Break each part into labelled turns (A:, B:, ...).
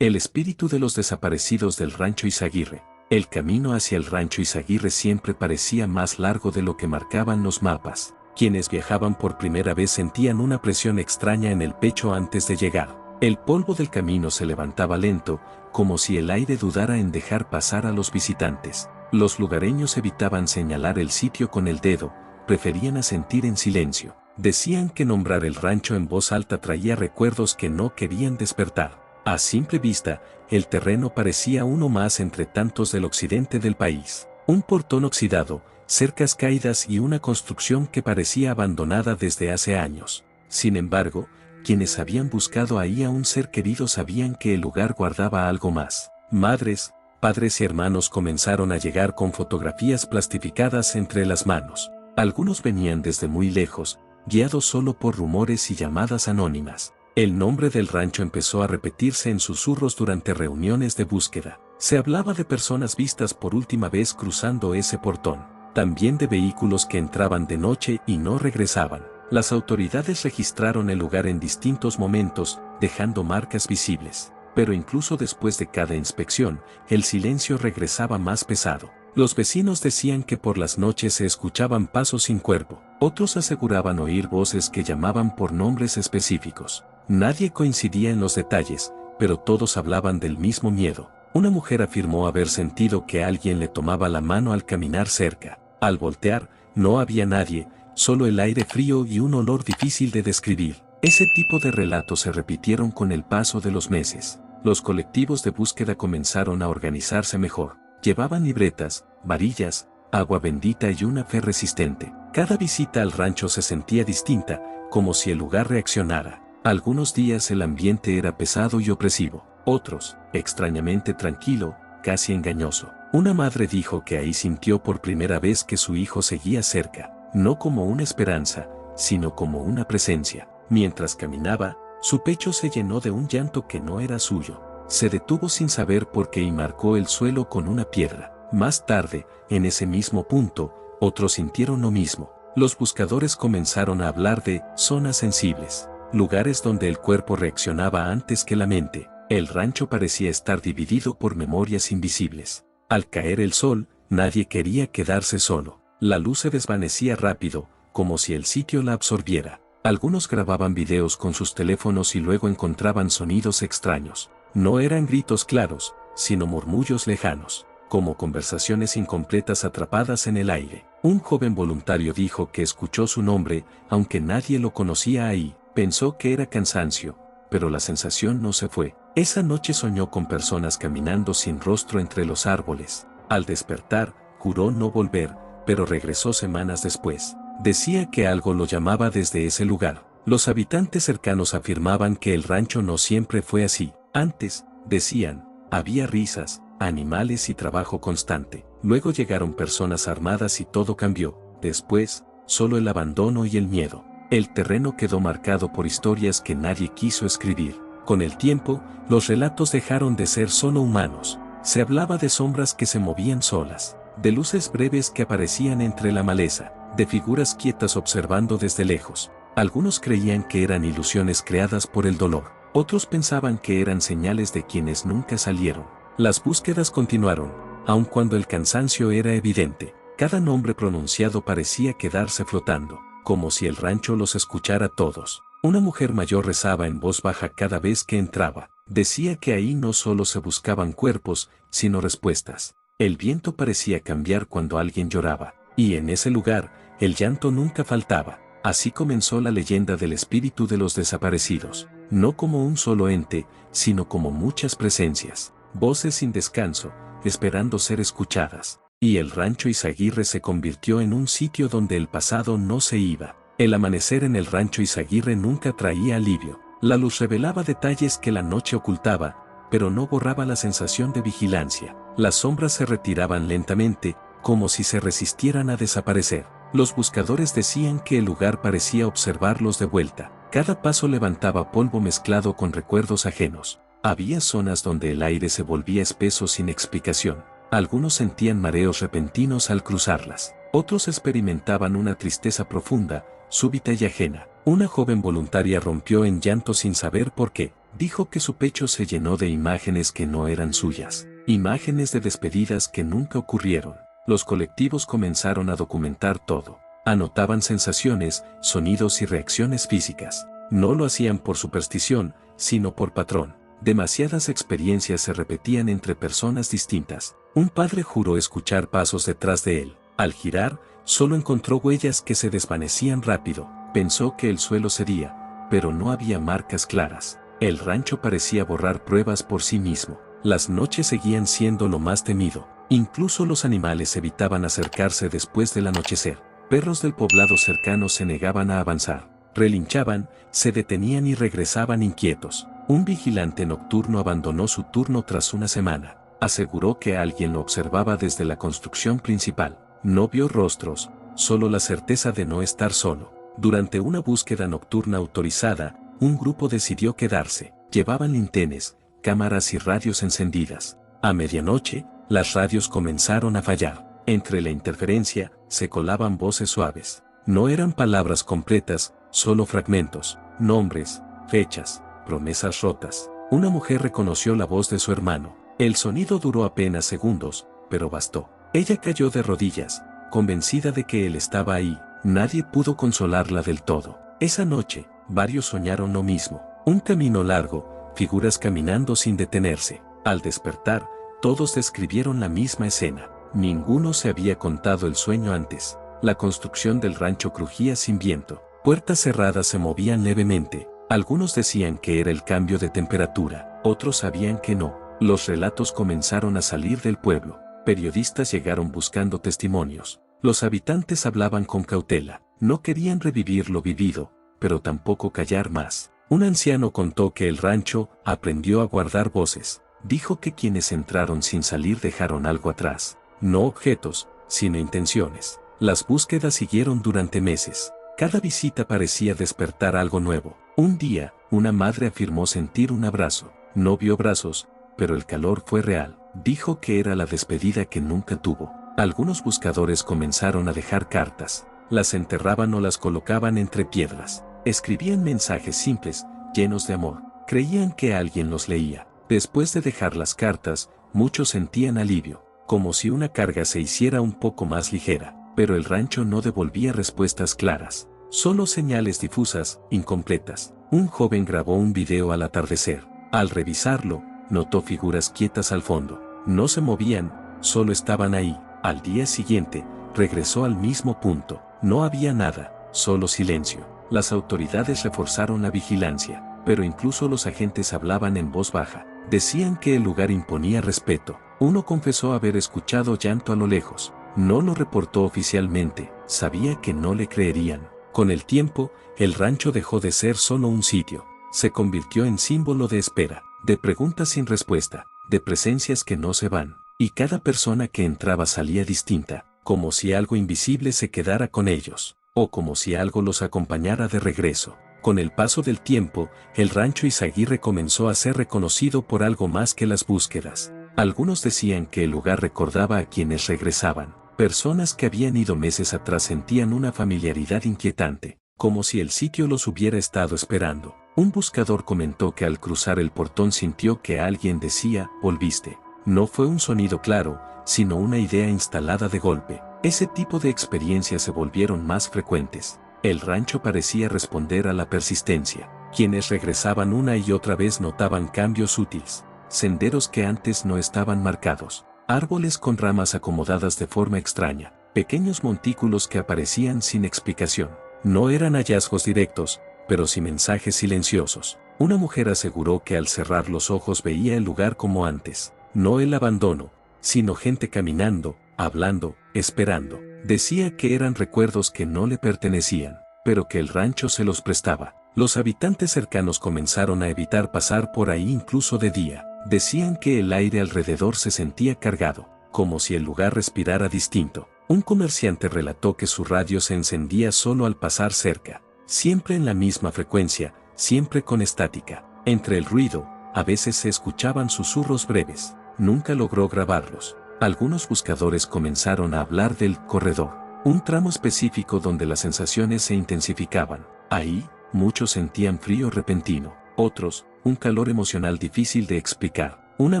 A: El espíritu de los desaparecidos del rancho Izaguirre. El camino hacia el rancho Izaguirre siempre parecía más largo de lo que marcaban los mapas. Quienes viajaban por primera vez sentían una presión extraña en el pecho antes de llegar. El polvo del camino se levantaba lento, como si el aire dudara en dejar pasar a los visitantes. Los lugareños evitaban señalar el sitio con el dedo, preferían asentir en silencio. Decían que nombrar el rancho en voz alta traía recuerdos que no querían despertar. A simple vista, el terreno parecía uno más entre tantos del occidente del país. Un portón oxidado, cercas caídas y una construcción que parecía abandonada desde hace años. Sin embargo, quienes habían buscado ahí a un ser querido sabían que el lugar guardaba algo más. Madres, padres y hermanos comenzaron a llegar con fotografías plastificadas entre las manos. Algunos venían desde muy lejos, guiados solo por rumores y llamadas anónimas. El nombre del rancho empezó a repetirse en susurros durante reuniones de búsqueda. Se hablaba de personas vistas por última vez cruzando ese portón, también de vehículos que entraban de noche y no regresaban. Las autoridades registraron el lugar en distintos momentos, dejando marcas visibles. Pero incluso después de cada inspección, el silencio regresaba más pesado. Los vecinos decían que por las noches se escuchaban pasos sin cuerpo. Otros aseguraban oír voces que llamaban por nombres específicos. Nadie coincidía en los detalles, pero todos hablaban del mismo miedo. Una mujer afirmó haber sentido que alguien le tomaba la mano al caminar cerca. Al voltear, no había nadie, solo el aire frío y un olor difícil de describir. Ese tipo de relatos se repitieron con el paso de los meses. Los colectivos de búsqueda comenzaron a organizarse mejor. Llevaban libretas, varillas, agua bendita y una fe resistente. Cada visita al rancho se sentía distinta, como si el lugar reaccionara. Algunos días el ambiente era pesado y opresivo, otros, extrañamente tranquilo, casi engañoso. Una madre dijo que ahí sintió por primera vez que su hijo seguía cerca, no como una esperanza, sino como una presencia. Mientras caminaba, su pecho se llenó de un llanto que no era suyo. Se detuvo sin saber por qué y marcó el suelo con una piedra. Más tarde, en ese mismo punto, otros sintieron lo mismo. Los buscadores comenzaron a hablar de zonas sensibles. Lugares donde el cuerpo reaccionaba antes que la mente. El rancho parecía estar dividido por memorias invisibles. Al caer el sol, nadie quería quedarse solo. La luz se desvanecía rápido, como si el sitio la absorbiera. Algunos grababan videos con sus teléfonos y luego encontraban sonidos extraños. No eran gritos claros, sino murmullos lejanos, como conversaciones incompletas atrapadas en el aire. Un joven voluntario dijo que escuchó su nombre, aunque nadie lo conocía ahí. Pensó que era cansancio, pero la sensación no se fue. Esa noche soñó con personas caminando sin rostro entre los árboles. Al despertar, juró no volver, pero regresó semanas después. Decía que algo lo llamaba desde ese lugar. Los habitantes cercanos afirmaban que el rancho no siempre fue así. Antes, decían, había risas, animales y trabajo constante. Luego llegaron personas armadas y todo cambió. Después, solo el abandono y el miedo. El terreno quedó marcado por historias que nadie quiso escribir. Con el tiempo, los relatos dejaron de ser solo humanos. Se hablaba de sombras que se movían solas, de luces breves que aparecían entre la maleza, de figuras quietas observando desde lejos. Algunos creían que eran ilusiones creadas por el dolor. Otros pensaban que eran señales de quienes nunca salieron. Las búsquedas continuaron, aun cuando el cansancio era evidente. Cada nombre pronunciado parecía quedarse flotando, como si el rancho los escuchara todos. Una mujer mayor rezaba en voz baja cada vez que entraba. Decía que ahí no solo se buscaban cuerpos, sino respuestas. El viento parecía cambiar cuando alguien lloraba, y en ese lugar, el llanto nunca faltaba. Así comenzó la leyenda del espíritu de los desaparecidos, no como un solo ente, sino como muchas presencias, voces sin descanso, esperando ser escuchadas. Y el rancho Izaguirre se convirtió en un sitio donde el pasado no se iba. El amanecer en el rancho Izaguirre nunca traía alivio. La luz revelaba detalles que la noche ocultaba, pero no borraba la sensación de vigilancia. Las sombras se retiraban lentamente, como si se resistieran a desaparecer. Los buscadores decían que el lugar parecía observarlos de vuelta. Cada paso levantaba polvo mezclado con recuerdos ajenos. Había zonas donde el aire se volvía espeso sin explicación. Algunos sentían mareos repentinos al cruzarlas. Otros experimentaban una tristeza profunda, súbita y ajena. Una joven voluntaria rompió en llanto sin saber por qué. Dijo que su pecho se llenó de imágenes que no eran suyas, imágenes de despedidas que nunca ocurrieron. Los colectivos comenzaron a documentar todo. Anotaban sensaciones, sonidos y reacciones físicas. No lo hacían por superstición, sino por patrón. Demasiadas experiencias se repetían entre personas distintas. Un padre juró escuchar pasos detrás de él. Al girar, solo encontró huellas que se desvanecían rápido. Pensó que el suelo cedía, pero no había marcas claras. El rancho parecía borrar pruebas por sí mismo. Las noches seguían siendo lo más temido. Incluso los animales evitaban acercarse después del anochecer. Perros del poblado cercano se negaban a avanzar. Relinchaban, se detenían y regresaban inquietos. Un vigilante nocturno abandonó su turno tras una semana. Aseguró que alguien lo observaba desde la construcción principal. No vio rostros, solo la certeza de no estar solo. Durante una búsqueda nocturna autorizada, un grupo decidió quedarse. Llevaban linternas, cámaras y radios encendidas. A medianoche, las radios comenzaron a fallar. Entre la interferencia, se colaban voces suaves. No eran palabras completas, solo fragmentos, nombres, fechas, promesas rotas. Una mujer reconoció la voz de su hermano. El sonido duró apenas segundos, pero bastó. Ella cayó de rodillas, convencida de que él estaba ahí. Nadie pudo consolarla del todo. Esa noche, varios soñaron lo mismo. Un camino largo, figuras caminando sin detenerse. Al despertar, todos describieron la misma escena. Ninguno se había contado el sueño antes. La construcción del rancho crujía sin viento. Puertas cerradas se movían levemente. Algunos decían que era el cambio de temperatura, otros sabían que no. Los relatos comenzaron a salir del pueblo. Periodistas llegaron buscando testimonios. Los habitantes hablaban con cautela. No querían revivir lo vivido, pero tampoco callar más. Un anciano contó que el rancho aprendió a guardar voces. Dijo que quienes entraron sin salir dejaron algo atrás. No objetos, sino intenciones. Las búsquedas siguieron durante meses. Cada visita parecía despertar algo nuevo. Un día, una madre afirmó sentir un abrazo. No vio brazos, pero el calor fue real. Dijo que era la despedida que nunca tuvo. Algunos buscadores comenzaron a dejar cartas. Las enterraban o las colocaban entre piedras. Escribían mensajes simples, llenos de amor. Creían que alguien los leía. Después de dejar las cartas, muchos sentían alivio, como si una carga se hiciera un poco más ligera. Pero el rancho no devolvía respuestas claras. Solo señales difusas, incompletas. Un joven grabó un video al atardecer. Al revisarlo, notó figuras quietas al fondo. No se movían, solo estaban ahí. Al día siguiente, regresó al mismo punto. No había nada, solo silencio. Las autoridades reforzaron la vigilancia, pero incluso los agentes hablaban en voz baja. Decían que el lugar imponía respeto. Uno confesó haber escuchado llanto a lo lejos. No lo reportó oficialmente, sabía que no le creerían. Con el tiempo, el rancho dejó de ser solo un sitio. Se convirtió en símbolo de espera, de preguntas sin respuesta, de presencias que no se van. Y cada persona que entraba salía distinta, como si algo invisible se quedara con ellos, o como si algo los acompañara de regreso. Con el paso del tiempo, el rancho Izaguirre comenzó a ser reconocido por algo más que las búsquedas. Algunos decían que el lugar recordaba a quienes regresaban. Personas que habían ido meses atrás sentían una familiaridad inquietante, como si el sitio los hubiera estado esperando. Un buscador comentó que al cruzar el portón sintió que alguien decía, «Volviste». No fue un sonido claro, sino una idea instalada de golpe. Ese tipo de experiencias se volvieron más frecuentes. El rancho parecía responder a la persistencia. Quienes regresaban una y otra vez notaban cambios útiles. Senderos que antes no estaban marcados. Árboles con ramas acomodadas de forma extraña. Pequeños montículos que aparecían sin explicación. No eran hallazgos directos, pero sí mensajes silenciosos. Una mujer aseguró que al cerrar los ojos veía el lugar como antes. No el abandono, sino gente caminando, hablando, esperando. Decía que eran recuerdos que no le pertenecían, pero que el rancho se los prestaba. Los habitantes cercanos comenzaron a evitar pasar por ahí incluso de día. Decían que el aire alrededor se sentía cargado, como si el lugar respirara distinto. Un comerciante relató que su radio se encendía solo al pasar cerca, siempre en la misma frecuencia, siempre con estática. Entre el ruido, a veces se escuchaban susurros breves. Nunca logró grabarlos. Algunos buscadores comenzaron a hablar del corredor, un tramo específico donde las sensaciones se intensificaban. Ahí, muchos sentían frío repentino, Otros, un calor emocional difícil de explicar. Una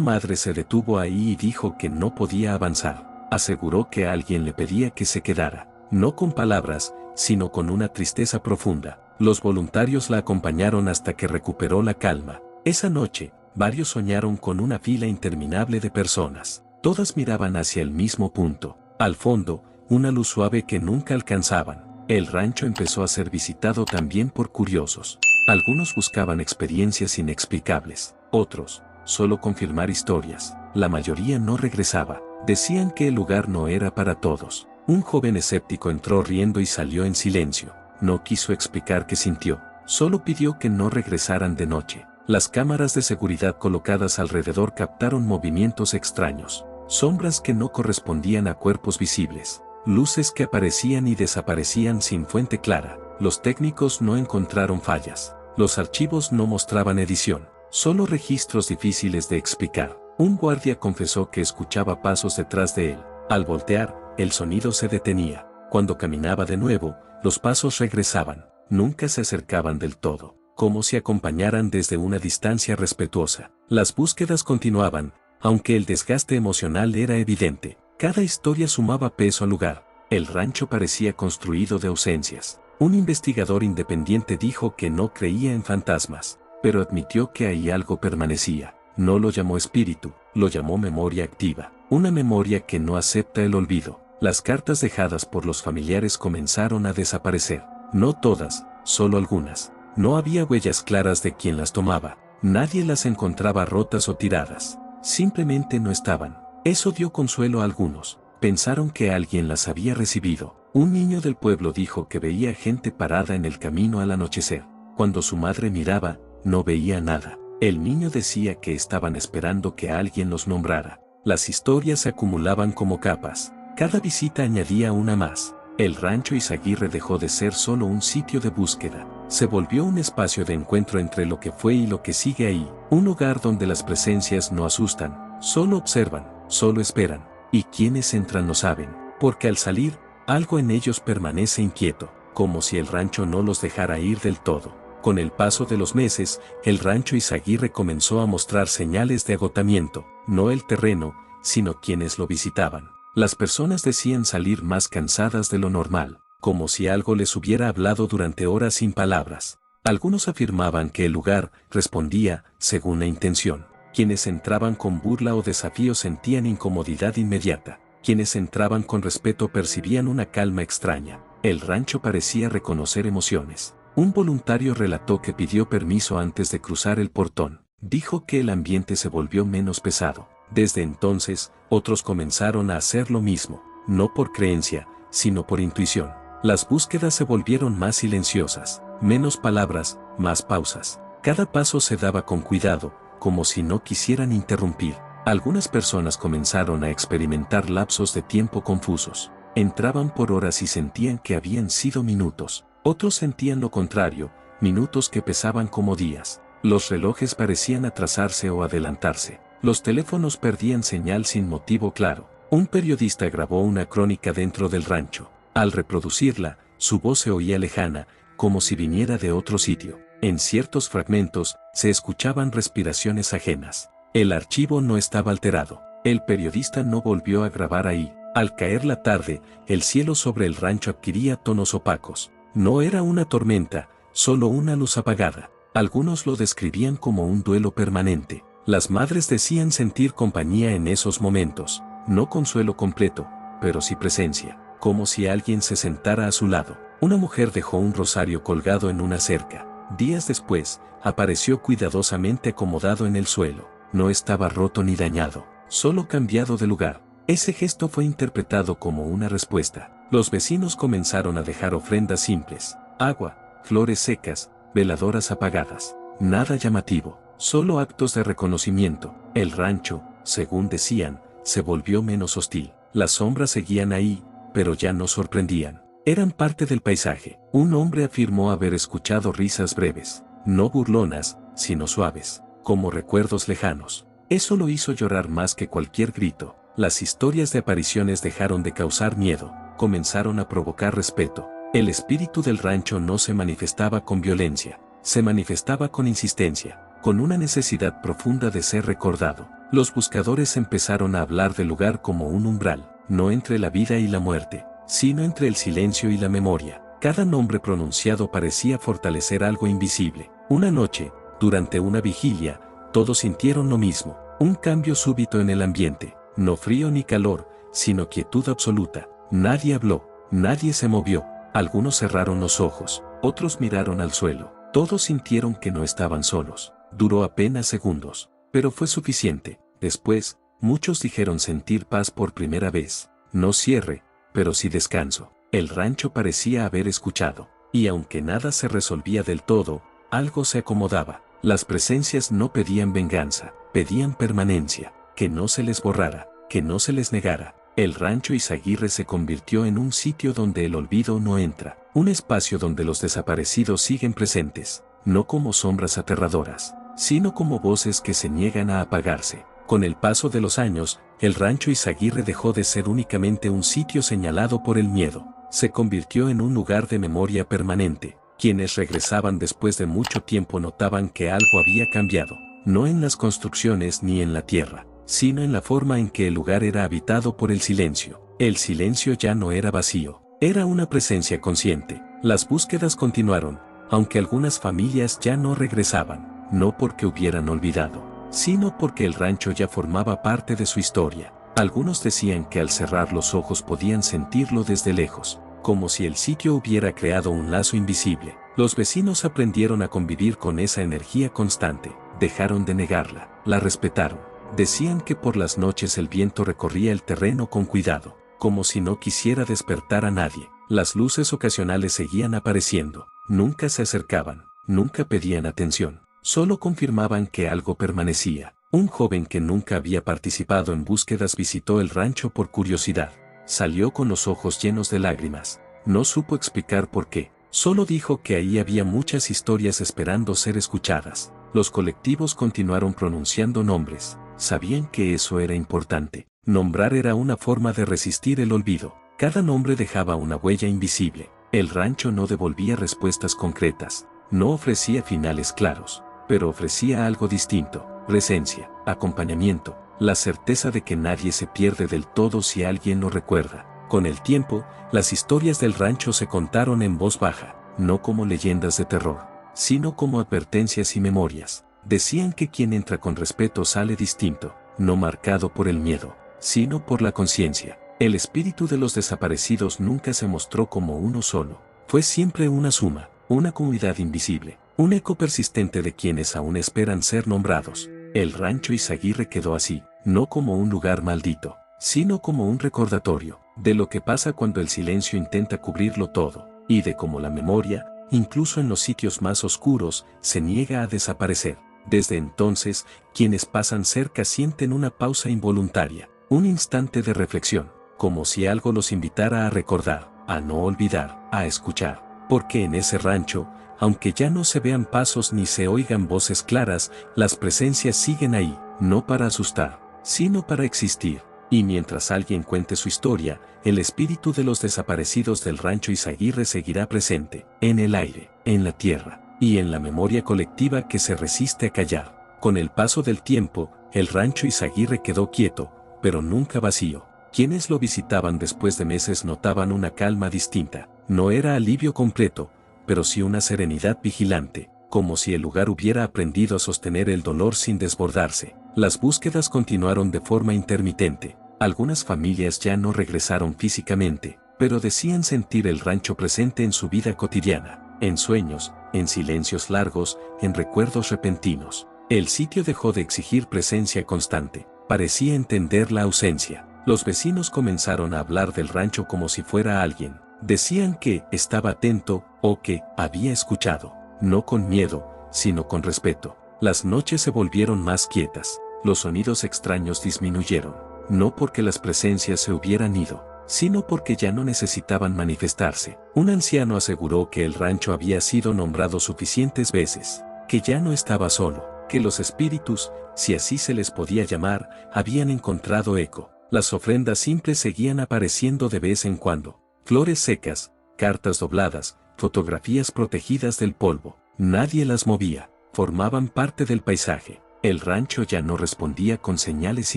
A: madre se detuvo ahí y dijo que no podía avanzar. Aseguró que alguien le pedía que se quedara, no con palabras, sino con una tristeza profunda. Los voluntarios la acompañaron hasta que recuperó la calma. Esa noche, varios soñaron con una fila interminable de personas. Todas miraban hacia el mismo punto. Al fondo, una luz suave que nunca alcanzaban. El rancho empezó a ser visitado también por curiosos. Algunos buscaban experiencias inexplicables. Otros, solo confirmar historias. La mayoría no regresaba. Decían que el lugar no era para todos. Un joven escéptico entró riendo y salió en silencio. No quiso explicar qué sintió. Solo pidió que no regresaran de noche. Las cámaras de seguridad colocadas alrededor captaron movimientos extraños. Sombras que no correspondían a cuerpos visibles. Luces que aparecían y desaparecían sin fuente clara. Los técnicos no encontraron fallas. Los archivos no mostraban edición. Solo registros difíciles de explicar. Un guardia confesó que escuchaba pasos detrás de él. Al voltear, el sonido se detenía. Cuando caminaba de nuevo, los pasos regresaban. Nunca se acercaban del todo, como si acompañaran desde una distancia respetuosa. Las búsquedas continuaban, aunque el desgaste emocional era evidente. Cada historia sumaba peso al lugar. El rancho parecía construido de ausencias. Un investigador independiente dijo que no creía en fantasmas, pero admitió que ahí algo permanecía. No lo llamó espíritu, lo llamó memoria activa. Una memoria que no acepta el olvido. Las cartas dejadas por los familiares comenzaron a desaparecer. No todas, solo algunas. No había huellas claras de quién las tomaba. Nadie las encontraba rotas o tiradas. Simplemente no estaban. Eso dio consuelo a algunos. Pensaron que alguien las había recibido. Un niño del pueblo dijo que veía gente parada en el camino al anochecer. Cuando su madre miraba, no veía nada. El niño decía que estaban esperando que alguien los nombrara. Las historias se acumulaban como capas. Cada visita añadía una más. El rancho Izaguirre dejó de ser solo un sitio de búsqueda. Se volvió un espacio de encuentro entre lo que fue y lo que sigue ahí. Un lugar donde las presencias no asustan, solo observan, solo esperan. Y quienes entran no saben, porque al salir, algo en ellos permanece inquieto, como si el rancho no los dejara ir del todo. Con el paso de los meses, el rancho Izaguirre comenzó a mostrar señales de agotamiento, no el terreno, sino quienes lo visitaban. Las personas decían salir más cansadas de lo normal, como si algo les hubiera hablado durante horas sin palabras. Algunos afirmaban que el lugar respondía según la intención. Quienes entraban con burla o desafío sentían incomodidad inmediata. Quienes entraban con respeto percibían una calma extraña. El rancho parecía reconocer emociones. Un voluntario relató que pidió permiso antes de cruzar el portón. Dijo que el ambiente se volvió menos pesado. Desde entonces, otros comenzaron a hacer lo mismo, no por creencia, sino por intuición. Las búsquedas se volvieron más silenciosas, menos palabras, más pausas. Cada paso se daba con cuidado, como si no quisieran interrumpir. Algunas personas comenzaron a experimentar lapsos de tiempo confusos. Entraban por horas y sentían que habían sido minutos. Otros sentían lo contrario, minutos que pesaban como días. Los relojes parecían atrasarse o adelantarse. Los teléfonos perdían señal sin motivo claro. Un periodista grabó una crónica dentro del rancho. Al reproducirla, su voz se oía lejana, como si viniera de otro sitio. En ciertos fragmentos, se escuchaban respiraciones ajenas. El archivo no estaba alterado. El periodista no volvió a grabar ahí. Al caer la tarde, el cielo sobre el rancho adquiría tonos opacos. No era una tormenta, solo una luz apagada. Algunos lo describían como un duelo permanente. Las madres decían sentir compañía en esos momentos, no consuelo completo, pero sí presencia, como si alguien se sentara a su lado. Una mujer dejó un rosario colgado en una cerca. Días después, apareció cuidadosamente acomodado en el suelo. No estaba roto ni dañado, solo cambiado de lugar. Ese gesto fue interpretado como una respuesta. Los vecinos comenzaron a dejar ofrendas simples: agua, flores secas, veladoras apagadas. Nada llamativo, solo actos de reconocimiento. El rancho, según decían, se volvió menos hostil. Las sombras seguían ahí, pero ya no sorprendían. Eran parte del paisaje. Un hombre afirmó haber escuchado risas breves, no burlonas, sino suaves, como recuerdos lejanos. Eso lo hizo llorar más que cualquier grito. Las historias de apariciones dejaron de causar miedo, comenzaron a provocar respeto. El espíritu del rancho no se manifestaba con violencia, se manifestaba con insistencia, con una necesidad profunda de ser recordado. Los buscadores empezaron a hablar del lugar como un umbral, no entre la vida y la muerte, sino entre el silencio y la memoria. Cada nombre pronunciado parecía fortalecer algo invisible. Una noche, durante una vigilia, todos sintieron lo mismo, un cambio súbito en el ambiente, no frío ni calor, sino quietud absoluta. Nadie habló, nadie se movió, algunos cerraron los ojos, otros miraron al suelo, todos sintieron que no estaban solos. Duró apenas segundos, pero fue suficiente. Después, muchos dijeron sentir paz por primera vez, no cierre, pero sí descanso. El rancho parecía haber escuchado, y aunque nada se resolvía del todo, algo se acomodaba. Las presencias no pedían venganza, pedían permanencia, que no se les borrara, que no se les negara. El rancho Izaguirre se convirtió en un sitio donde el olvido no entra, un espacio donde los desaparecidos siguen presentes, no como sombras aterradoras, sino como voces que se niegan a apagarse. Con el paso de los años, el rancho Izaguirre dejó de ser únicamente un sitio señalado por el miedo, se convirtió en un lugar de memoria permanente. Quienes regresaban después de mucho tiempo notaban que algo había cambiado, no en las construcciones ni en la tierra, sino en la forma en que el lugar era habitado por el silencio. El silencio ya no era vacío, era una presencia consciente. Las búsquedas continuaron, aunque algunas familias ya no regresaban, no porque hubieran olvidado, sino porque el rancho ya formaba parte de su historia. Algunos decían que al cerrar los ojos podían sentirlo desde lejos, como si el sitio hubiera creado un lazo invisible. Los vecinos aprendieron a convivir con esa energía constante, dejaron de negarla, la respetaron. Decían que por las noches el viento recorría el terreno con cuidado, como si no quisiera despertar a nadie. Las luces ocasionales seguían apareciendo, nunca se acercaban, nunca pedían atención, solo confirmaban que algo permanecía. Un joven que nunca había participado en búsquedas visitó el rancho por curiosidad. Salió con los ojos llenos de lágrimas. No supo explicar por qué. Solo dijo que ahí había muchas historias esperando ser escuchadas. Los colectivos continuaron pronunciando nombres. Sabían que eso era importante. Nombrar era una forma de resistir el olvido. Cada nombre dejaba una huella invisible. El rancho no devolvía respuestas concretas. No ofrecía finales claros, pero ofrecía algo distinto. Presencia, acompañamiento, la certeza de que nadie se pierde del todo si alguien lo recuerda. Con el tiempo, las historias del rancho se contaron en voz baja, no como leyendas de terror, sino como advertencias y memorias. Decían que quien entra con respeto sale distinto, no marcado por el miedo, sino por la conciencia. El espíritu de los desaparecidos nunca se mostró como uno solo, fue siempre una suma, una comunidad invisible, un eco persistente de quienes aún esperan ser nombrados. El rancho Izaguirre quedó así, no como un lugar maldito, sino como un recordatorio de lo que pasa cuando el silencio intenta cubrirlo todo, y de cómo la memoria, incluso en los sitios más oscuros, se niega a desaparecer. Desde entonces, quienes pasan cerca sienten una pausa involuntaria, un instante de reflexión, como si algo los invitara a recordar, a no olvidar, a escuchar, porque en ese rancho, aunque ya no se vean pasos ni se oigan voces claras, las presencias siguen ahí, no para asustar, sino para existir. Y mientras alguien cuente su historia, el espíritu de los desaparecidos del rancho Izaguirre seguirá presente, en el aire, en la tierra, y en la memoria colectiva que se resiste a callar. Con el paso del tiempo, el rancho Izaguirre quedó quieto, pero nunca vacío. Quienes lo visitaban después de meses notaban una calma distinta. No era alivio completo, pero sí una serenidad vigilante, como si el lugar hubiera aprendido a sostener el dolor sin desbordarse. Las búsquedas continuaron de forma intermitente. Algunas familias ya no regresaron físicamente, pero decían sentir el rancho presente en su vida cotidiana, en sueños, en silencios largos, en recuerdos repentinos. El sitio dejó de exigir presencia constante, parecía entender la ausencia. Los vecinos comenzaron a hablar del rancho como si fuera alguien. Decían que estaba atento o que había escuchado, no con miedo, sino con respeto. Las noches se volvieron más quietas, los sonidos extraños disminuyeron, no porque las presencias se hubieran ido, sino porque ya no necesitaban manifestarse. Un anciano aseguró que el rancho había sido nombrado suficientes veces, que ya no estaba solo, que los espíritus, si así se les podía llamar, habían encontrado eco. Las ofrendas simples seguían apareciendo de vez en cuando. Flores secas, cartas dobladas, fotografías protegidas del polvo. Nadie las movía, formaban parte del paisaje. El rancho ya no respondía con señales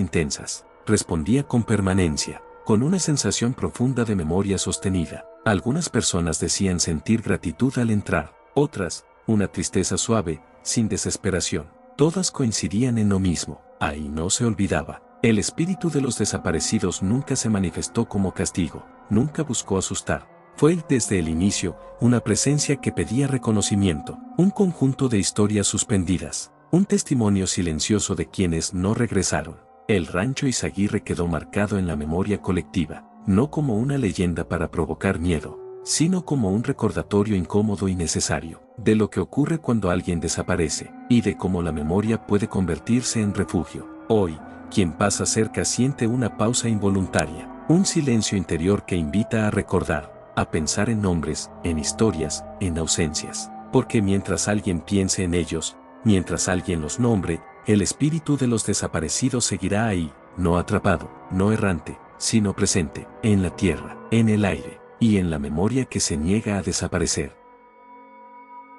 A: intensas, respondía con permanencia, con una sensación profunda de memoria sostenida. Algunas personas decían sentir gratitud al entrar, otras, una tristeza suave, sin desesperación. Todas coincidían en lo mismo, ahí no se olvidaba. El espíritu de los desaparecidos nunca se manifestó como castigo, nunca buscó asustar. Fue desde el inicio una presencia que pedía reconocimiento, un conjunto de historias suspendidas, un testimonio silencioso de quienes no regresaron. El rancho Izaguirre quedó marcado en la memoria colectiva, no como una leyenda para provocar miedo, sino como un recordatorio incómodo y necesario, de lo que ocurre cuando alguien desaparece, y de cómo la memoria puede convertirse en refugio. Hoy, quien pasa cerca siente una pausa involuntaria, un silencio interior que invita a recordar, a pensar en nombres, en historias, en ausencias. Porque mientras alguien piense en ellos, mientras alguien los nombre, el espíritu de los desaparecidos seguirá ahí, no atrapado, no errante, sino presente, en la tierra, en el aire, y en la memoria que se niega a desaparecer.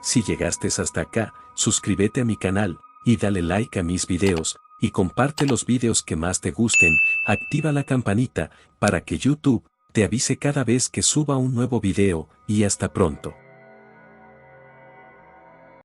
A: Si llegaste hasta acá, suscríbete a mi canal, y dale like a mis videos, y comparte los videos que más te gusten, activa la campanita, para que YouTube te avise cada vez que suba un nuevo video, y hasta pronto.